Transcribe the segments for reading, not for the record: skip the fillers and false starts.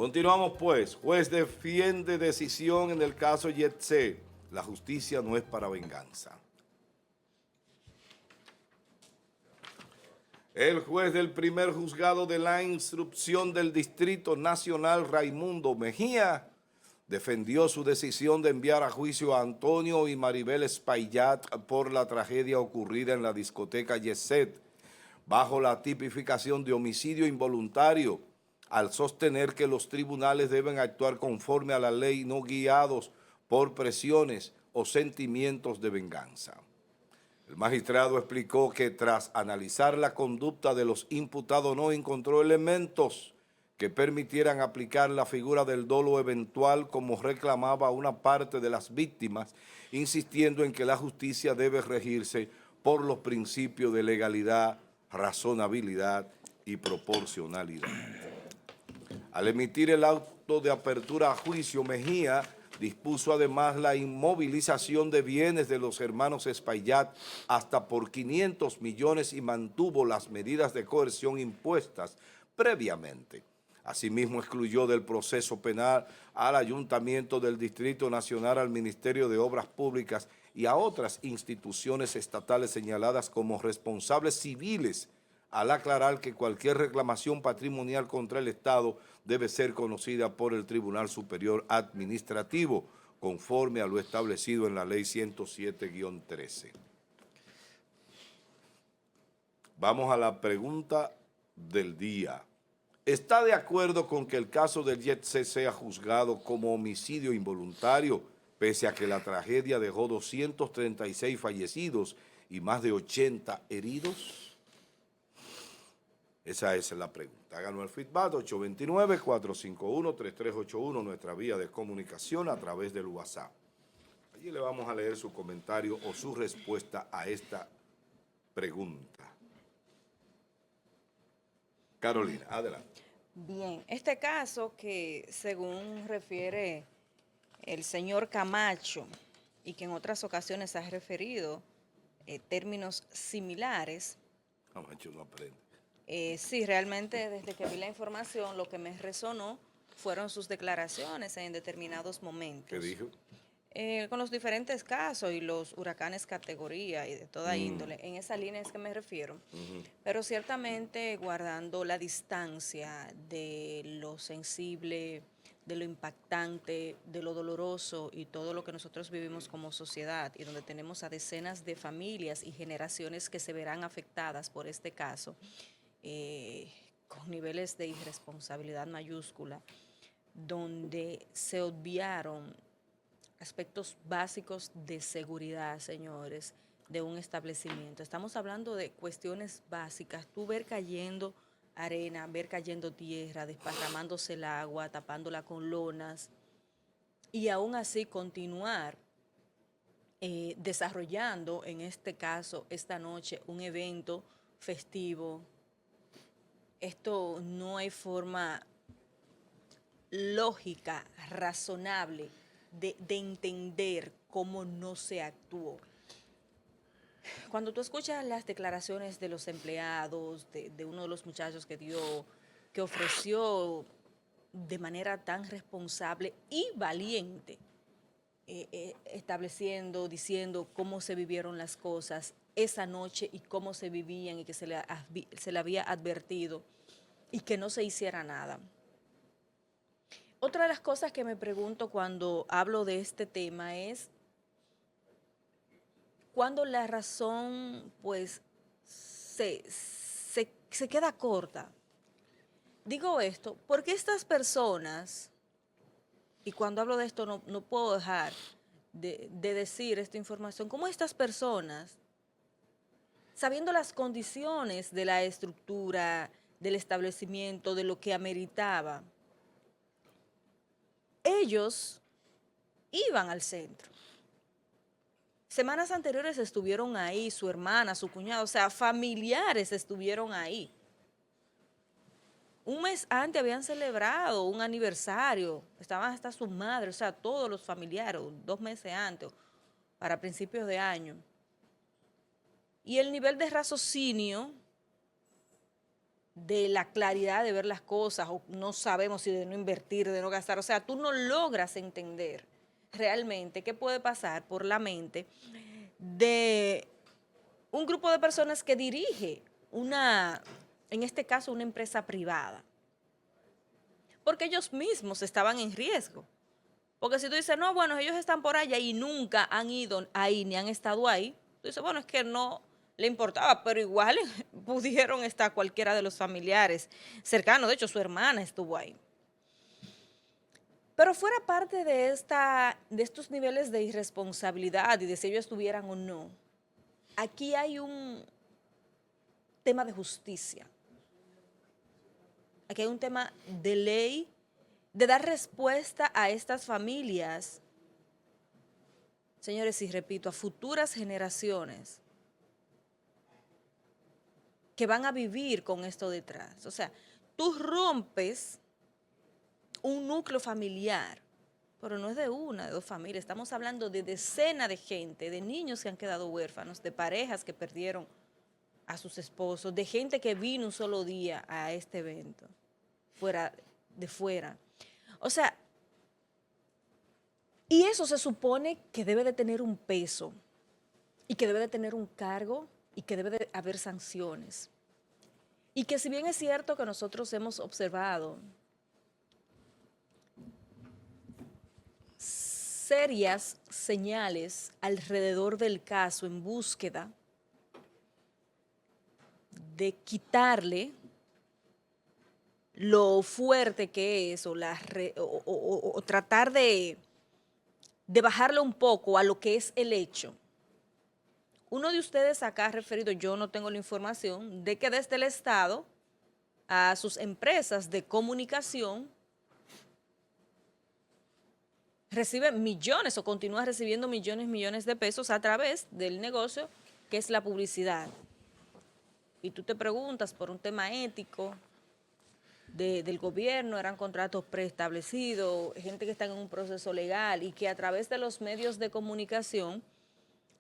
Continuamos pues. Juez defiende decisión en el caso Yetse. La justicia no es para venganza. El juez del primer juzgado de la instrucción del Distrito Nacional, Raimundo Mejía, defendió su decisión de enviar a juicio a Antonio y Maribel Espaillat por la tragedia ocurrida en la discoteca Yeset, bajo la tipificación de homicidio involuntario, al sostener que los tribunales deben actuar conforme a la ley, no guiados por presiones o sentimientos de venganza. El magistrado explicó que tras analizar la conducta de los imputados no encontró elementos que permitieran aplicar la figura del dolo eventual como reclamaba una parte de las víctimas, insistiendo en que la justicia debe regirse por los principios de legalidad, razonabilidad y proporcionalidad. Al emitir el auto de apertura a juicio, Mejía dispuso además la inmovilización de bienes de los hermanos Espaillat hasta por 500 millones y mantuvo las medidas de coerción impuestas previamente. Asimismo, excluyó del proceso penal al Ayuntamiento del Distrito Nacional, al Ministerio de Obras Públicas y a otras instituciones estatales señaladas como responsables civiles, al aclarar que cualquier reclamación patrimonial contra el Estado debe ser conocida por el Tribunal Superior Administrativo, conforme a lo establecido en la Ley 107-13. Vamos a la pregunta del día. ¿Está de acuerdo con que el caso del Yetse sea juzgado como homicidio involuntario, pese a que la tragedia dejó 236 fallecidos y más de 80 heridos? Esa es la pregunta. Háganos el feedback, 829-451-3381, nuestra vía de comunicación a través del WhatsApp. Allí le vamos a leer su comentario o su respuesta a esta pregunta. Carolina, adelante. Bien, este caso que según refiere el señor Camacho y que en otras ocasiones ha referido términos similares. Camacho no aprende. Sí, realmente desde que vi la información lo que me resonó fueron sus declaraciones en determinados momentos. ¿Qué dijo? Con los diferentes casos y los huracanes categoría y de toda índole, en esa línea es que me refiero, pero ciertamente guardando la distancia de lo sensible, de lo impactante, de lo doloroso y todo lo que nosotros vivimos como sociedad y donde tenemos a decenas de familias y generaciones que se verán afectadas por este caso, con niveles de irresponsabilidad mayúscula, donde se obviaron aspectos básicos de seguridad, señores, de un establecimiento. Estamos hablando de cuestiones básicas. Tú ver cayendo arena, ver cayendo tierra, desparramándose el agua, tapándola con lonas, y aún así continuar desarrollando, en este caso, esta noche, un evento festivo. Esto no hay forma lógica, razonable, de entender cómo no se actuó. Cuando tú escuchas las declaraciones de los empleados, de uno de los muchachos que ofreció de manera tan responsable y valiente, estableciendo, diciendo cómo se vivieron las cosas esa noche y cómo se vivían y que se le había advertido y que no se hiciera nada. Otra de las cosas que me pregunto cuando hablo de este tema es cuando la razón pues se queda corta. Digo esto porque estas personas, y cuando hablo de esto no puedo dejar de decir esta información, cómo estas personas, sabiendo las condiciones de la estructura, del establecimiento, de lo que ameritaba, ellos iban al centro. Semanas anteriores estuvieron ahí, su hermana, su cuñado, o sea, familiares estuvieron ahí. Un mes antes habían celebrado un aniversario, estaban hasta sus madres, o sea, todos los familiares, 2 meses antes, para principios de año. Y el nivel de raciocinio de la claridad de ver las cosas, o no sabemos si de no invertir, de no gastar. O sea, tú no logras entender realmente qué puede pasar por la mente de un grupo de personas que dirige en este caso, una empresa privada. Porque ellos mismos estaban en riesgo. Porque si tú dices, no, bueno, ellos están por allá y nunca han ido ahí ni han estado ahí, tú dices, bueno, es que no le importaba, pero igual pudieron estar cualquiera de los familiares cercanos. De hecho, su hermana estuvo ahí. Pero fuera parte de estos niveles de irresponsabilidad y de si ellos estuvieran o no, aquí hay un tema de justicia. Aquí hay un tema de ley, de dar respuesta a estas familias, señores, y repito, a futuras generaciones que van a vivir con esto detrás. O sea, tú rompes un núcleo familiar, pero no es de una, de dos familias. Estamos hablando de decenas de gente, de niños que han quedado huérfanos, de parejas que perdieron a sus esposos, de gente que vino un solo día a este evento, fuera. O sea, y eso se supone que debe de tener un peso y que debe de tener un cargo y que debe de haber sanciones. Y que si bien es cierto que nosotros hemos observado serias señales alrededor del caso en búsqueda de quitarle lo fuerte que es o tratar de bajarle un poco a lo que es el hecho. Uno de ustedes acá ha referido, yo no tengo la información, de que desde el Estado a sus empresas de comunicación reciben millones o continúa recibiendo millones de pesos a través del negocio que es la publicidad. Y tú te preguntas por un tema ético del gobierno, eran contratos preestablecidos, gente que está en un proceso legal y que a través de los medios de comunicación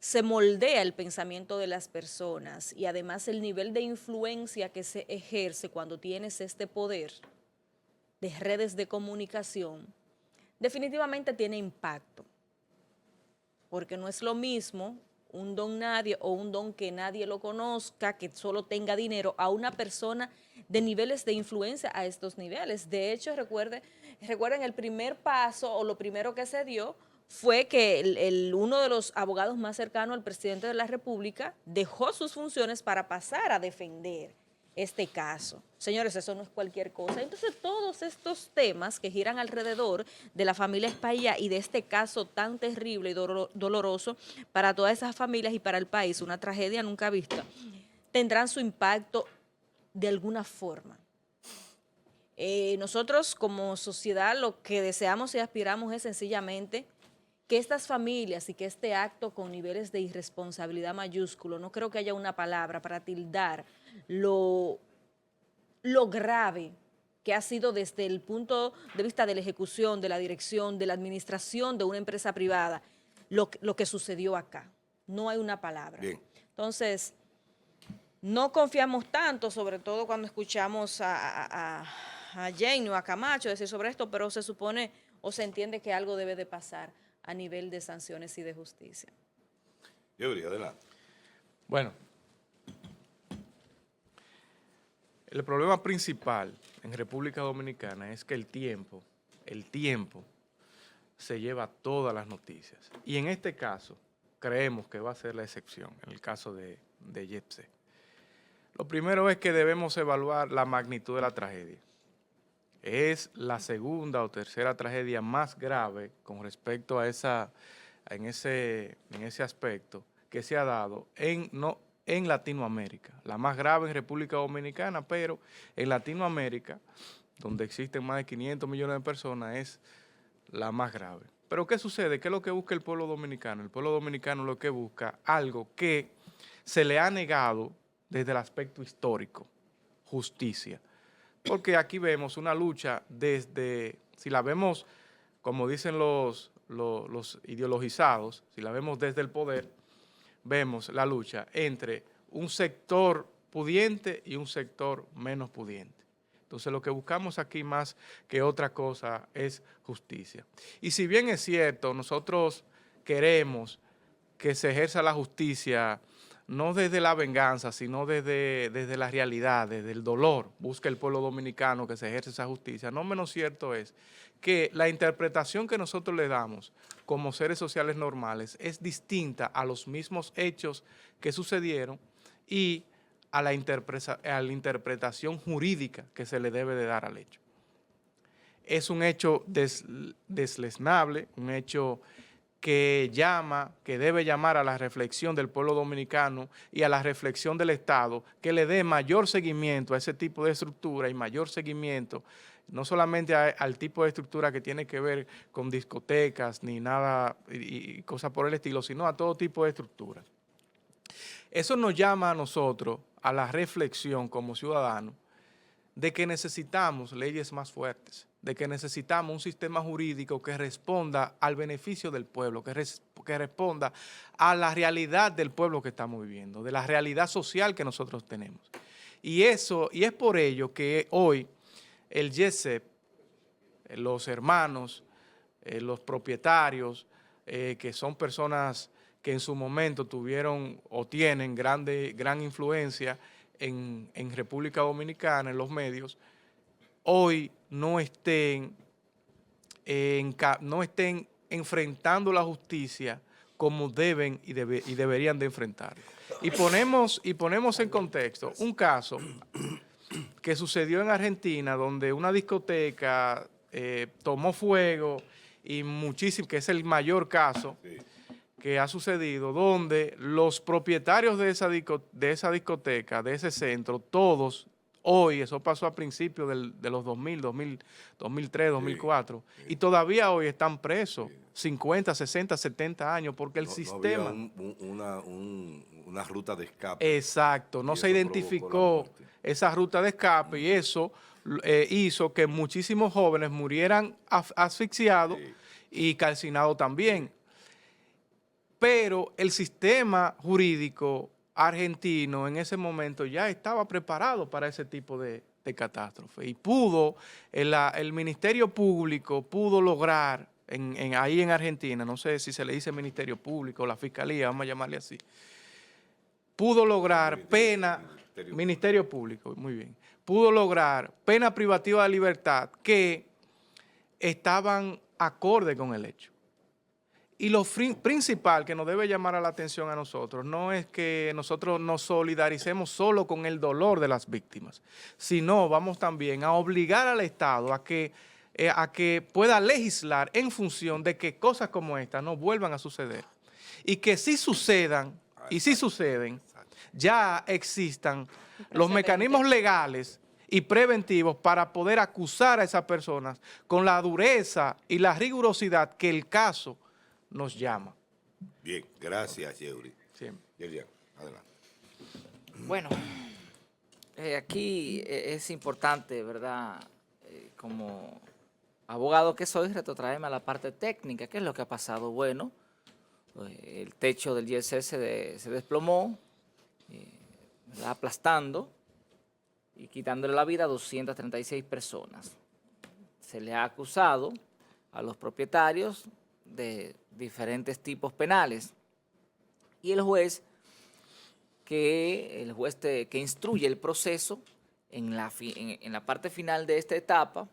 se moldea el pensamiento de las personas y además el nivel de influencia que se ejerce cuando tienes este poder de redes de comunicación, definitivamente tiene impacto, porque no es lo mismo un don nadie o un don que nadie lo conozca, que solo tenga dinero, a una persona de niveles de influencia a estos niveles. De hecho, recuerden el primer paso o lo primero que se dio fue que uno de los abogados más cercanos al presidente de la República dejó sus funciones para pasar a defender este caso. Señores, eso no es cualquier cosa. Entonces, todos estos temas que giran alrededor de la familia Espaillá y de este caso tan terrible y doloroso para todas esas familias y para el país, una tragedia nunca vista, tendrán su impacto de alguna forma. Nosotros como sociedad lo que deseamos y aspiramos es sencillamente que estas familias y que este acto con niveles de irresponsabilidad mayúsculo, no creo que haya una palabra para tildar lo grave que ha sido desde el punto de vista de la ejecución, de la dirección, de la administración de una empresa privada, lo que sucedió acá. No hay una palabra. Bien. Entonces, no confiamos tanto, sobre todo cuando escuchamos a Jane o a Camacho decir sobre esto, pero se supone o se entiende que algo debe de pasar a nivel de sanciones y de justicia. Yuri, adelante. Bueno, el problema principal en República Dominicana es que el tiempo se lleva todas las noticias. Y en este caso, creemos que va a ser la excepción, en el caso de Yepse. Lo primero es que debemos evaluar la magnitud de la tragedia. Es la segunda o tercera tragedia más grave con respecto a en ese aspecto que se ha dado en Latinoamérica. La más grave en República Dominicana, pero en Latinoamérica, donde existen más de 500 millones de personas, es la más grave. Pero ¿qué sucede? ¿Qué es lo que busca el pueblo dominicano? El pueblo dominicano lo que busca algo que se le ha negado desde el aspecto histórico, justicia. Porque aquí vemos una lucha desde, si la vemos, como dicen los ideologizados, si la vemos desde el poder, vemos la lucha entre un sector pudiente y un sector menos pudiente. Entonces lo que buscamos aquí más que otra cosa es justicia. Y si bien es cierto, nosotros queremos que se ejerza la justicia no desde la venganza, sino desde la realidad, desde el dolor, busca el pueblo dominicano que se ejerce esa justicia. No menos cierto es que la interpretación que nosotros le damos como seres sociales normales es distinta a los mismos hechos que sucedieron y a la interpretación jurídica que se le debe de dar al hecho. Es un hecho deslesnable, un hecho que debe llamar a la reflexión del pueblo dominicano y a la reflexión del Estado, que le dé mayor seguimiento a ese tipo de estructura y mayor seguimiento, no solamente al tipo de estructura que tiene que ver con discotecas ni nada y cosas por el estilo, sino a todo tipo de estructuras. Eso nos llama a nosotros a la reflexión como ciudadanos de que necesitamos leyes más fuertes, de que necesitamos un sistema jurídico que responda al beneficio del pueblo, que responda a la realidad del pueblo que estamos viviendo, de la realidad social que nosotros tenemos. Y es por ello que hoy el YESEP, los hermanos, los propietarios, que son personas que en su momento tuvieron o tienen gran influencia en República Dominicana, en los medios, hoy no estén enfrentando la justicia como deben y deberían de enfrentarlo. Y ponemos en contexto un caso que sucedió en Argentina, donde una discoteca tomó fuego y muchísimo, que es el mayor caso que ha sucedido, donde los propietarios de esa discoteca, de ese centro, todos, hoy, eso pasó a principios de los 2003, 2004, y todavía hoy están presos, 50, 60, 70 años, porque el sistema... No había una ruta de escape. Exacto, no se identificó esa ruta de escape y eso hizo que muchísimos jóvenes murieran asfixiados y calcinados también. Pero el sistema jurídico argentino en ese momento ya estaba preparado para ese tipo de catástrofe y el Ministerio Público pudo lograr, ahí en Argentina, no sé si se le dice Ministerio Público o la Fiscalía, vamos a llamarle así, pudo lograr Ministerio Público, muy bien, pudo lograr pena privativa de libertad que estaban acorde con el hecho. Y lo principal que nos debe llamar a la atención a nosotros no es que nosotros nos solidaricemos solo con el dolor de las víctimas, sino vamos también a obligar al Estado a que pueda legislar en función de que cosas como esta no vuelvan a suceder. Y que si sucedan, y si suceden, ya existan los mecanismos legales y preventivos para poder acusar a esas personas con la dureza y la rigurosidad que el caso nos llama. Bien, gracias, Yeuri. Yerian, adelante. Bueno, aquí es importante, ¿verdad? Como abogado que soy, retrotraerme a la parte técnica. ¿Qué es lo que ha pasado? Bueno, el techo del YSS se desplomó, ¿verdad? Aplastando y quitándole la vida a 236 personas. Se le ha acusado a los propietarios de diferentes tipos penales y el juez que instruye el proceso en la parte final de esta etapa,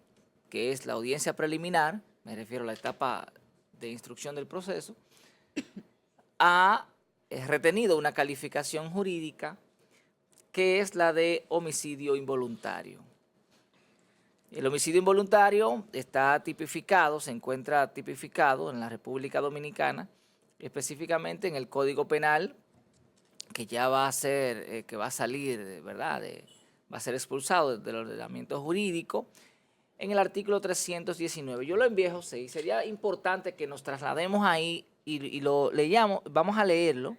que es la audiencia preliminar, me refiero a la etapa de instrucción del proceso, ha retenido una calificación jurídica que es la de homicidio involuntario. El homicidio involuntario está tipificado, se encuentra tipificado en la República Dominicana, específicamente en el Código Penal, que ya va a ser, que va a salir, ¿verdad? Va a ser expulsado del ordenamiento jurídico, en el artículo 319. Yo lo enviejo 6. Sería importante que nos traslademos ahí y lo leamos, vamos a leerlo.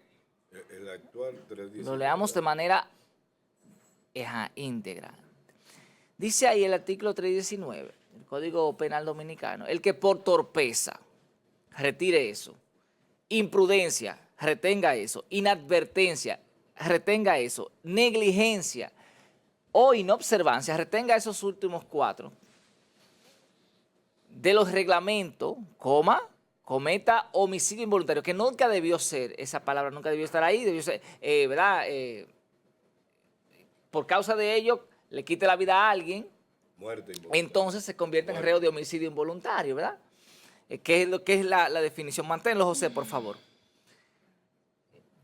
El actual 319. Lo leamos de manera íntegra. Dice ahí el artículo 319, el Código Penal Dominicano, el que por torpeza retire eso, imprudencia, retenga eso, inadvertencia, retenga eso. Negligencia o inobservancia, retenga esos últimos 4. De los reglamentos, cometa homicidio involuntario, que nunca debió ser, esa palabra nunca debió estar ahí, debió ser, ¿verdad? Por causa de ello, le quite la vida a alguien, Muerte involuntaria. entonces se convierte en reo de homicidio involuntario, ¿verdad? ¿Qué es lo que es la definición? Manténlo, José, por favor.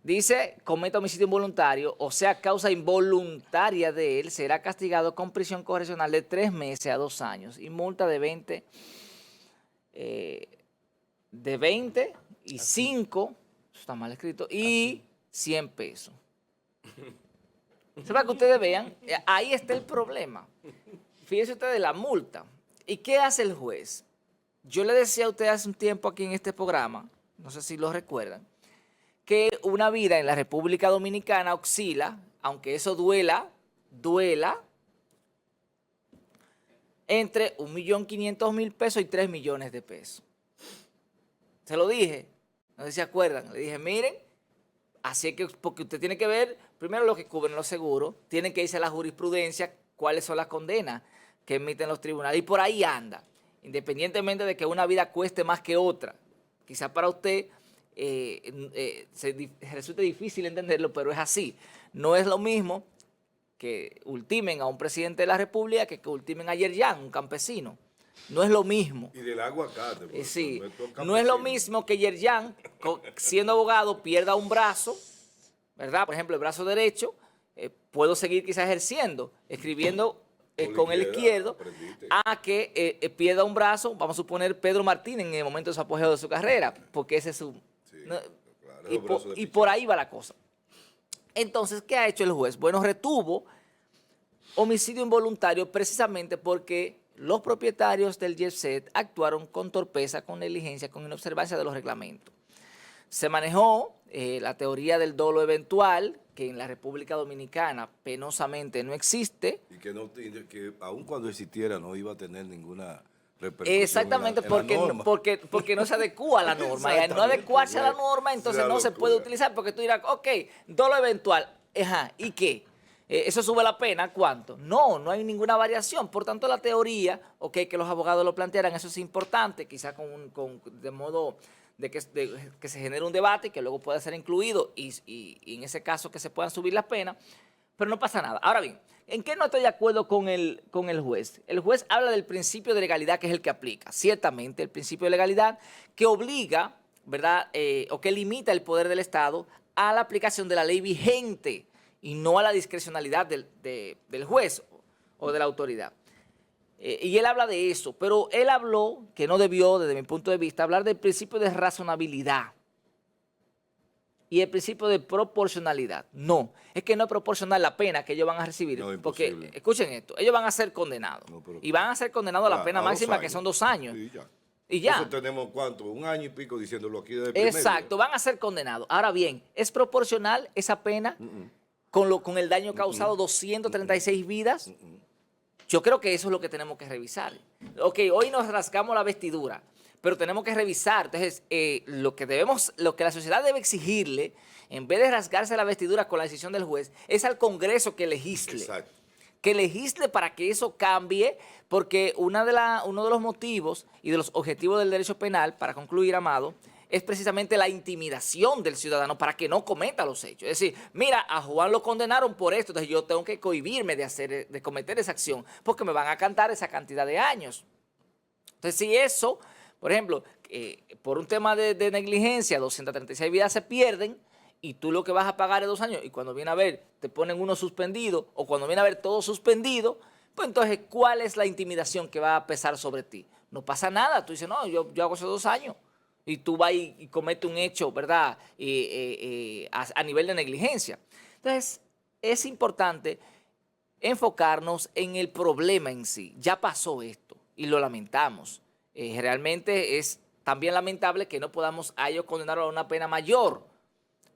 Dice, cometa homicidio involuntario, o sea, causa involuntaria de él, será castigado con prisión correccional de 3 meses a 2 años y multa de 20 y 5, eso está mal escrito, y 100 pesos. Para que ustedes vean, ahí está el problema. Fíjense ustedes la multa. ¿Y qué hace el juez? Yo le decía a ustedes hace un tiempo aquí en este programa, no sé si lo recuerdan, que una vida en la República Dominicana oscila, aunque eso duela, entre 1.500.000 pesos y 3 millones de pesos. Se lo dije, no sé si se acuerdan, le dije, miren, así que, porque usted tiene que ver, primero lo que cubren los seguros, tienen que irse a la jurisprudencia, cuáles son las condenas que emiten los tribunales, y por ahí anda, independientemente de que una vida cueste más que otra. Quizás para usted resulte difícil entenderlo, pero es así. No es lo mismo que ultimen a un presidente de la República que ultimen a Yerjan, un campesino. No es lo mismo. Y del aguacate. Sí, no es lo mismo que Yerjan, siendo abogado, pierda un brazo, ¿verdad? Por ejemplo, el brazo derecho, puedo seguir quizás ejerciendo, escribiendo con el izquierdo, a que pierda un brazo, vamos a suponer Pedro Martínez en el momento de su apogeo de su carrera, porque ese es su... Sí, ¿no? claro, y por ahí va la cosa. Entonces, ¿qué ha hecho el juez? Bueno, retuvo homicidio involuntario precisamente porque los propietarios del jet set actuaron con torpeza, con negligencia, con inobservancia de los reglamentos. Se manejó la teoría del dolo eventual, que en la República Dominicana penosamente no existe. Y que aun cuando existiera no iba a tener ninguna repercusión. Exactamente, en la norma. porque no se adecua a la norma. Y al no adecuarse a la norma, entonces no se puede utilizar, porque tú dirás, ok, dolo eventual, ajá, ¿y qué? ¿Eso sube la pena? ¿Cuánto? No, no hay ninguna variación. Por tanto, la teoría, ok, que los abogados lo plantearan, eso es importante, quizás de modo de que se genere un debate y que luego pueda ser incluido y en ese caso que se puedan subir las penas, pero no pasa nada. Ahora bien, ¿en qué no estoy de acuerdo con el juez? El juez habla del principio de legalidad, que es el que aplica. Ciertamente, el principio de legalidad que obliga, ¿verdad?, o que limita el poder del Estado a la aplicación de la ley vigente y no a la discrecionalidad del juez o de la autoridad. Y él habla de eso, pero él habló, que no debió, desde mi punto de vista, hablar del principio de razonabilidad y el principio de proporcionalidad. No, es que no es proporcional la pena que ellos van a recibir, No, porque, imposible. escuchen esto, ellos van a ser condenados, No, pero- y van a ser condenados a la pena A 2 máxima, que años. son 2 años. Sí, ya. Y ya. Entonces tenemos, ¿cuánto? 1 año y pico diciéndolo aquí desde el primer Exacto, día. van a ser condenados. Ahora bien, ¿es proporcional esa pena con el daño causado 236 vidas? Yo creo que eso es lo que tenemos que revisar. Ok, hoy nos rasgamos la vestidura, pero tenemos que revisar. Entonces, lo que la sociedad debe exigirle, en vez de rasgarse la vestidura con la decisión del juez, es al Congreso que legisle. Exacto. Que legisle para que eso cambie, porque uno de los motivos y de los objetivos del derecho penal, para concluir, Amado, es precisamente la intimidación del ciudadano para que no cometa los hechos. Es decir, mira, a Juan lo condenaron por esto, entonces yo tengo que cohibirme de cometer esa acción, porque me van a cantar esa cantidad de años. Entonces, si eso, por ejemplo, por un tema de negligencia, 236 vidas se pierden, y tú lo que vas a pagar es 2 años, y cuando viene a ver, te ponen uno suspendido, o cuando viene a ver todo suspendido, pues entonces, ¿cuál es la intimidación que va a pesar sobre ti? No pasa nada, tú dices, no, yo hago esos 2 años, y tú vas y cometes un hecho, ¿verdad?, a nivel de negligencia. Entonces, es importante enfocarnos en el problema en sí. Ya pasó esto, y lo lamentamos. Realmente es también lamentable que no podamos a ellos condenar a una pena mayor,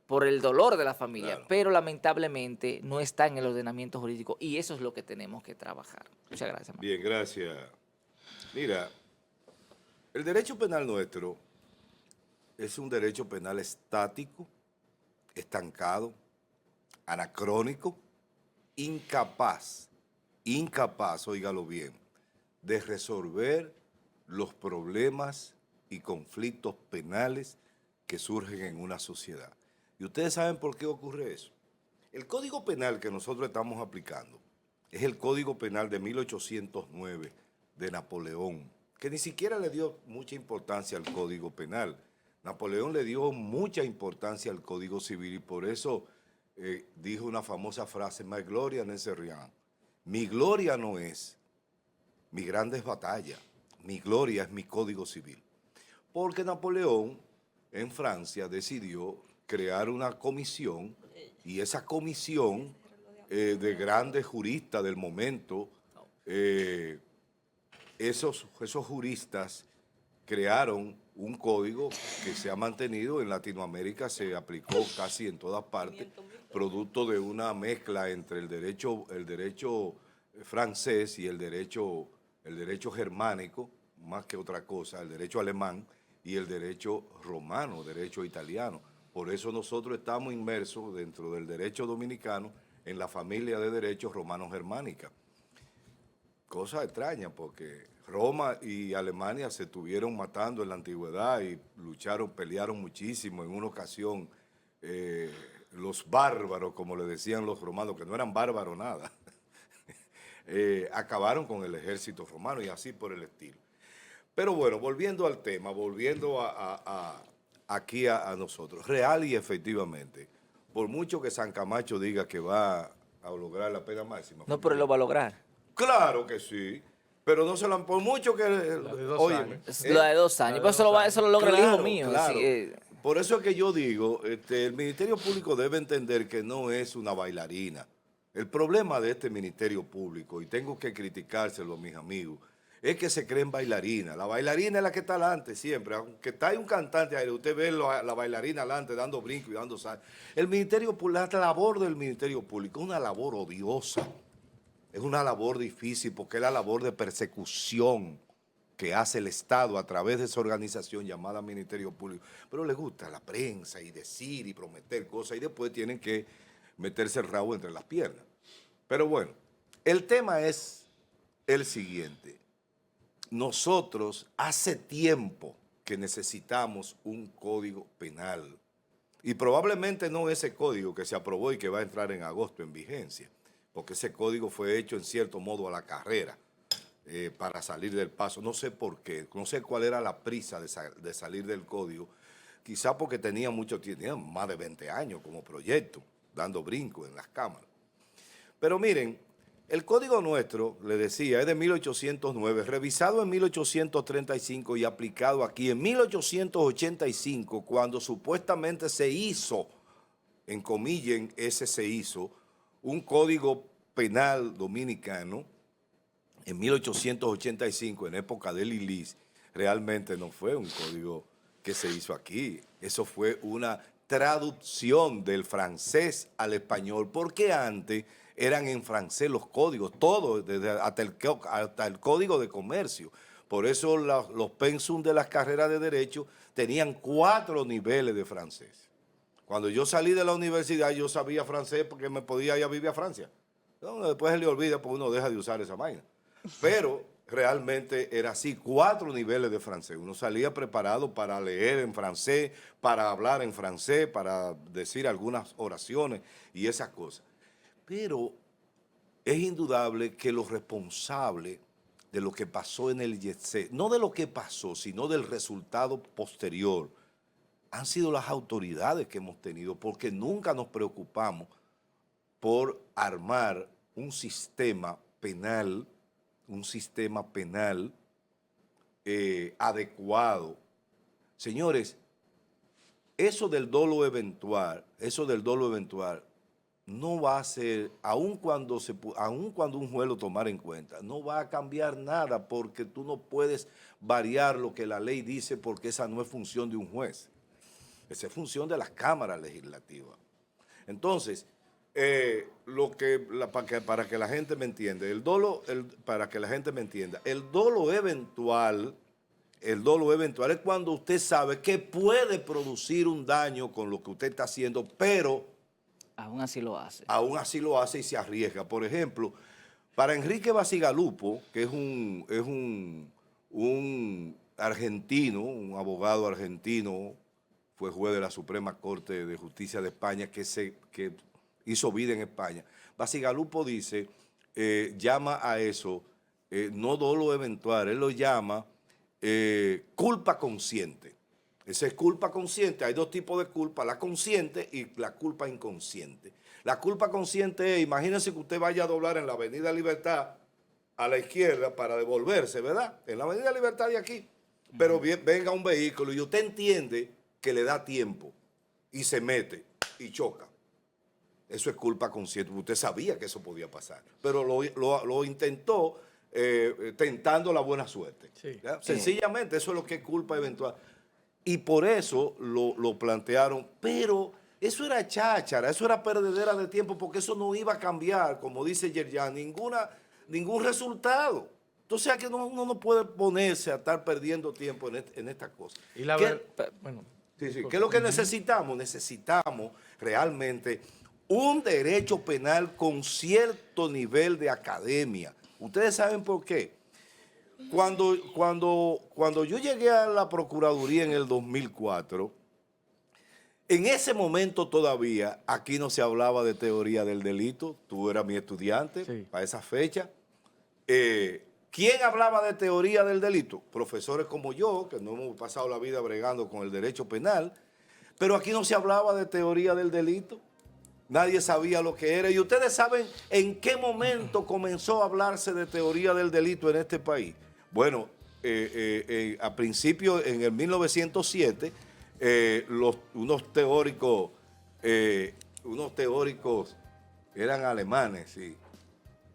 por el dolor de la familia, Claro. pero lamentablemente no está en el ordenamiento jurídico y eso es lo que tenemos que trabajar. Muchas gracias. Amado. Bien, gracias. Mira, el derecho penal nuestro es un derecho penal estático, estancado, anacrónico, incapaz, óigalo bien, de resolver los problemas y conflictos penales que surgen en una sociedad. ¿Y ustedes saben por qué ocurre eso? El Código Penal que nosotros estamos aplicando es el Código Penal de 1809 de Napoleón, que ni siquiera le dio mucha importancia al Código Penal. Napoleón le dio mucha importancia al Código Civil y por eso dijo una famosa frase, "Ma gloria no es rien". Mi gloria no es mi grandes batallas, mi gloria es mi Código Civil. Porque Napoleón en Francia decidió crear una comisión y esa comisión de grandes juristas del momento, esos juristas crearon un código que se ha mantenido en Latinoamérica, se aplicó casi en todas partes, producto de una mezcla entre el derecho francés y el derecho germánico, más que otra cosa, el derecho alemán y el derecho romano, derecho italiano. Por eso nosotros estamos inmersos dentro del derecho dominicano en la familia de derechos romano-germánica. Cosa extraña porque Roma y Alemania se estuvieron matando en la antigüedad y pelearon muchísimo. En una ocasión los bárbaros, como le decían los romanos, que no eran bárbaros nada, acabaron con el ejército romano y así por el estilo. Pero bueno, volviendo al tema, volviendo aquí a nosotros, real y efectivamente, por mucho que San Camacho diga que va a lograr la pena máxima. No, pero él lo va a lograr. Claro que sí, pero no se lo han, por mucho que... La de 2 óyeme, años. Es la de 2 años. de Pero eso 2 eso lo logra el hijo mío. Claro. Sí, Por eso es que yo digo, el Ministerio Público debe entender que no es una bailarina. El problema de este Ministerio Público, y tengo que criticárselo a mis amigos, es que se creen bailarinas. La bailarina es la que está adelante siempre. Aunque está ahí un cantante aire, usted ve la bailarina adelante dando brinco y dando sal. El Ministerio Público, la labor del Ministerio Público es una labor odiosa. Es una labor difícil porque es la labor de persecución que hace el Estado a través de esa organización llamada Ministerio Público. Pero le gusta la prensa y decir y prometer cosas y después tienen que meterse el rabo entre las piernas. Pero bueno, el tema es el siguiente. Nosotros hace tiempo que necesitamos un código penal y probablemente no ese código que se aprobó y que va a entrar en agosto en vigencia, porque ese código fue hecho en cierto modo a la carrera para salir del paso. No sé por qué, no sé cuál era la prisa de salir del código, quizá porque tenía más de 20 años como proyecto, dando brinco en las cámaras. Pero miren, el código nuestro, le decía, es de 1809, revisado en 1835 y aplicado aquí en 1885, cuando supuestamente se hizo, en comillas, se hizo, un código penal dominicano en 1885, en época de Lilis. Realmente no fue un código que se hizo aquí, eso fue una traducción del francés al español, porque antes eran en francés los códigos, todos, hasta el código de comercio. Por eso los pensum de las carreras de derecho tenían 4 niveles de francés. Cuando yo salí de la universidad yo sabía francés porque me podía ir a vivir a Francia. No, después se le olvida porque uno deja de usar esa vaina. Pero realmente era así, 4 niveles de francés. Uno salía preparado para leer en francés, para hablar en francés, para decir algunas oraciones y esas cosas. Pero es indudable que los responsables de lo que pasó en el YETSE, no de lo que pasó, sino del resultado posterior, han sido las autoridades que hemos tenido, porque nunca nos preocupamos por armar un sistema penal adecuado. Señores, eso del dolo eventual, no va a ser, aun cuando un juez lo tomara en cuenta, no va a cambiar nada porque tú no puedes variar lo que la ley dice porque esa no es función de un juez. Esa es función de las cámaras legislativas. Entonces, para que la gente me entienda, el dolo eventual es cuando usted sabe que puede producir un daño con lo que usted está haciendo, pero Aún así lo hace. aún así lo hace y se arriesga. Por ejemplo, para Enrique Bacigalupo, que es un argentino, un abogado argentino, fue juez de la Suprema Corte de Justicia de España, que hizo vida en España. Bacigalupo dice, llama a eso, no dolo eventual, él lo llama culpa consciente. Esa es culpa consciente. Hay dos tipos de culpa, la consciente y la culpa inconsciente. La culpa consciente es, imagínense que usted vaya a doblar en la Avenida Libertad a la izquierda para devolverse, ¿verdad? En la Avenida Libertad de aquí. Pero venga un vehículo y usted entiende que le da tiempo y se mete y choca. Eso es culpa consciente. Usted sabía que eso podía pasar, pero lo intentó tentando la buena suerte. Sí. Sencillamente, eso es lo que es culpa eventual. Y por eso lo plantearon, pero eso era cháchara, eso era perdedera de tiempo, porque eso no iba a cambiar, como dice Yerjan, ningún resultado. Entonces, que uno no puede ponerse a estar perdiendo tiempo en esta cosa. Y la bueno, sí, ¿qué es lo que necesitamos? Necesitamos realmente un derecho penal con cierto nivel de academia. ¿Ustedes saben por qué? Cuando yo llegué a la Procuraduría en el 2004, en ese momento todavía aquí no se hablaba de teoría del delito. Tú eras mi estudiante sí, para esa fecha. ¿Quién hablaba de teoría del delito? Profesores como yo, que no hemos pasado la vida bregando con el derecho penal, pero aquí no se hablaba de teoría del delito. Nadie sabía lo que era. Y ustedes saben en qué momento comenzó a hablarse de teoría del delito en este país. Bueno, a principio, en el 1907, unos teóricos eran alemanes, sí.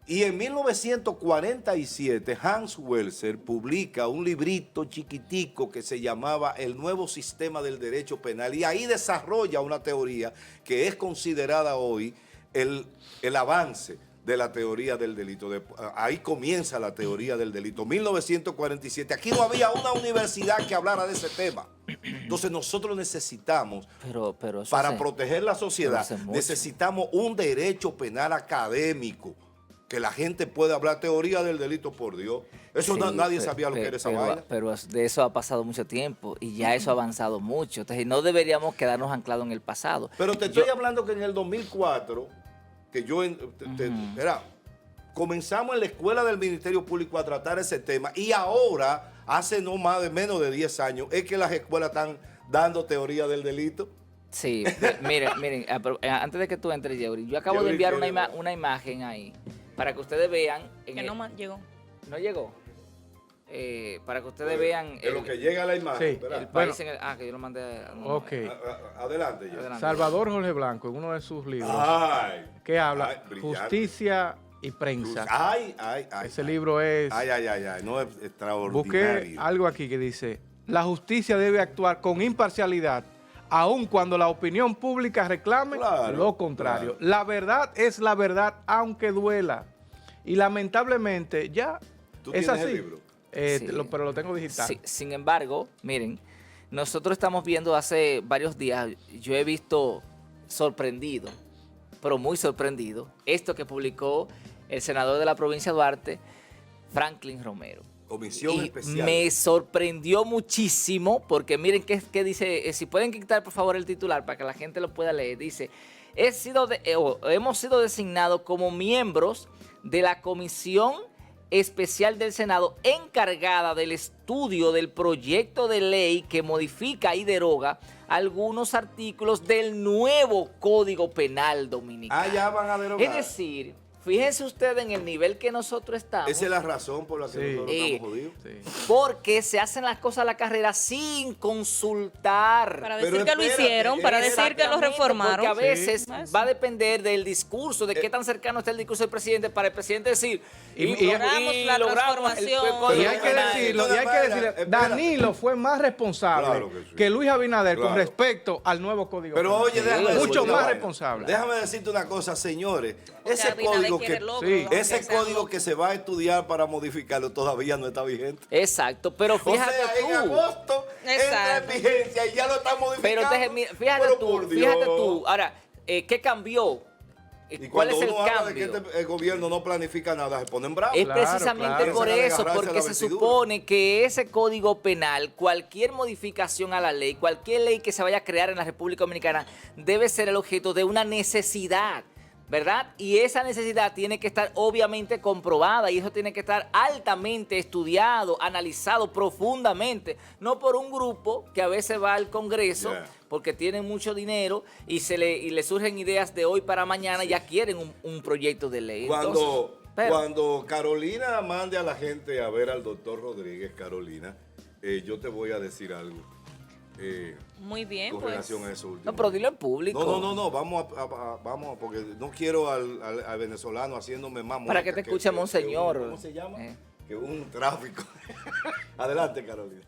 Y en 1947, Hans Welser publica un librito chiquitico que se llamaba El Nuevo Sistema del Derecho Penal, y ahí desarrolla una teoría que es considerada hoy el avance de la teoría del delito. Ahí comienza la teoría del delito, 1947. Aquí no había una universidad que hablara de ese tema. Entonces nosotros necesitamos, Pero para proteger la sociedad, mucho. necesitamos un derecho penal académico, que la gente pueda hablar teoría del delito, por Dios. Eso Sí, nadie sabía lo que era esa vaina. Pero de eso ha pasado mucho tiempo y ya eso ha avanzado mucho. Entonces no deberíamos quedarnos anclados en el pasado. Pero te estoy hablando que en el 2004, que comenzamos en la escuela del Ministerio Público a tratar ese tema, y ahora, hace menos de 10 años, es que las escuelas están dando teoría del delito. Sí, miren, antes de que tú entres, Yeuri, yo acabo de enviar una imagen ahí para que ustedes vean. Que no llegó. ¿No llegó? Para que ustedes vean De lo que llega a la imagen. Sí. ¿Verdad? el país en el... que yo lo mandé. ok. Adelante, ya. Adelante. Salvador Jorge Blanco, en uno de sus libros, Ay. que habla Ay, brillante. Justicia y Prensa. Ay. Ese libro es... Ay, no es extraordinario. Busqué algo aquí que dice, la justicia debe actuar con imparcialidad, aun cuando la opinión pública reclame lo contrario. Claro. La verdad es la verdad, aunque duela. Y lamentablemente ya ¿Tú es tienes así. el libro? Sí. Pero lo tengo digital. Sí, sin embargo, miren, nosotros estamos viendo hace varios días, yo he visto sorprendido, pero muy sorprendido, esto que publicó el senador de la provincia de Duarte, Franklin Romero. Comisión Y especial. me sorprendió muchísimo porque miren qué dice, si pueden quitar por favor el titular para que la gente lo pueda leer, dice, hemos sido designados como miembros de la Comisión Especial del Senado encargada del estudio del proyecto de ley que modifica y deroga algunos artículos del nuevo Código Penal Dominicano. Ya van a derogar. Es decir, fíjense ustedes en el nivel que nosotros estamos. Esa es la razón por la que Sí. nosotros estamos jodidos. Sí. Porque se hacen las cosas a la carrera sin consultar. Para Pero decir que lo espérate, hicieron, para decir que lo Exactamente, reformaron. Porque a veces Sí. va a depender del discurso, de qué tan cercano está el discurso del presidente, para el presidente decir, logramos la transformación. Código Y hay que Penal. decirlo, Espérate. Danilo fue más responsable Claro que sí. Luis Abinader con Claro. respecto al nuevo Código Pero Penal. oye, déjame mucho decirte una más vaina. responsable. Déjame decirte una cosa, señores. Porque Ese Abinader código quiere que logro, sí. aunque ese sea código logro. que se va a estudiar para modificarlo todavía no está vigente. Exacto, pero O fíjate sea, en tú. agosto entra en Exacto. vigencia y ya lo están modificando. Pero fíjate Pero tú, por fíjate Dios. tú. Ahora, ¿qué cambió? Y ¿Cuál cuando es el uno habla de que cambio? el gobierno no planifica nada, se ponen bravos. Es Claro, precisamente claro. por Empiezan a eso, agarrarse porque la se vestidura. supone que ese código penal, cualquier modificación a la ley, cualquier ley que se vaya a crear en la República Dominicana, debe ser el objeto de una necesidad, ¿verdad? Y esa necesidad tiene que estar obviamente comprobada y eso tiene que estar altamente estudiado, analizado profundamente, no por un grupo que a veces va al Congreso Yeah. porque tienen mucho dinero y le surgen ideas de hoy para mañana y ya quieren un proyecto de ley. Entonces, pero- Cuando Carolina mande a la gente a ver al doctor Rodríguez, Carolina, yo te voy a decir algo. Muy bien, Con pues. relación a eso último. no, pero dilo en público. No, vamos porque no quiero al venezolano haciéndome más Para que mueca te escuche Monseñor. ¿Cómo se llama? Eh. Que un tráfico. Adelante, Carolina.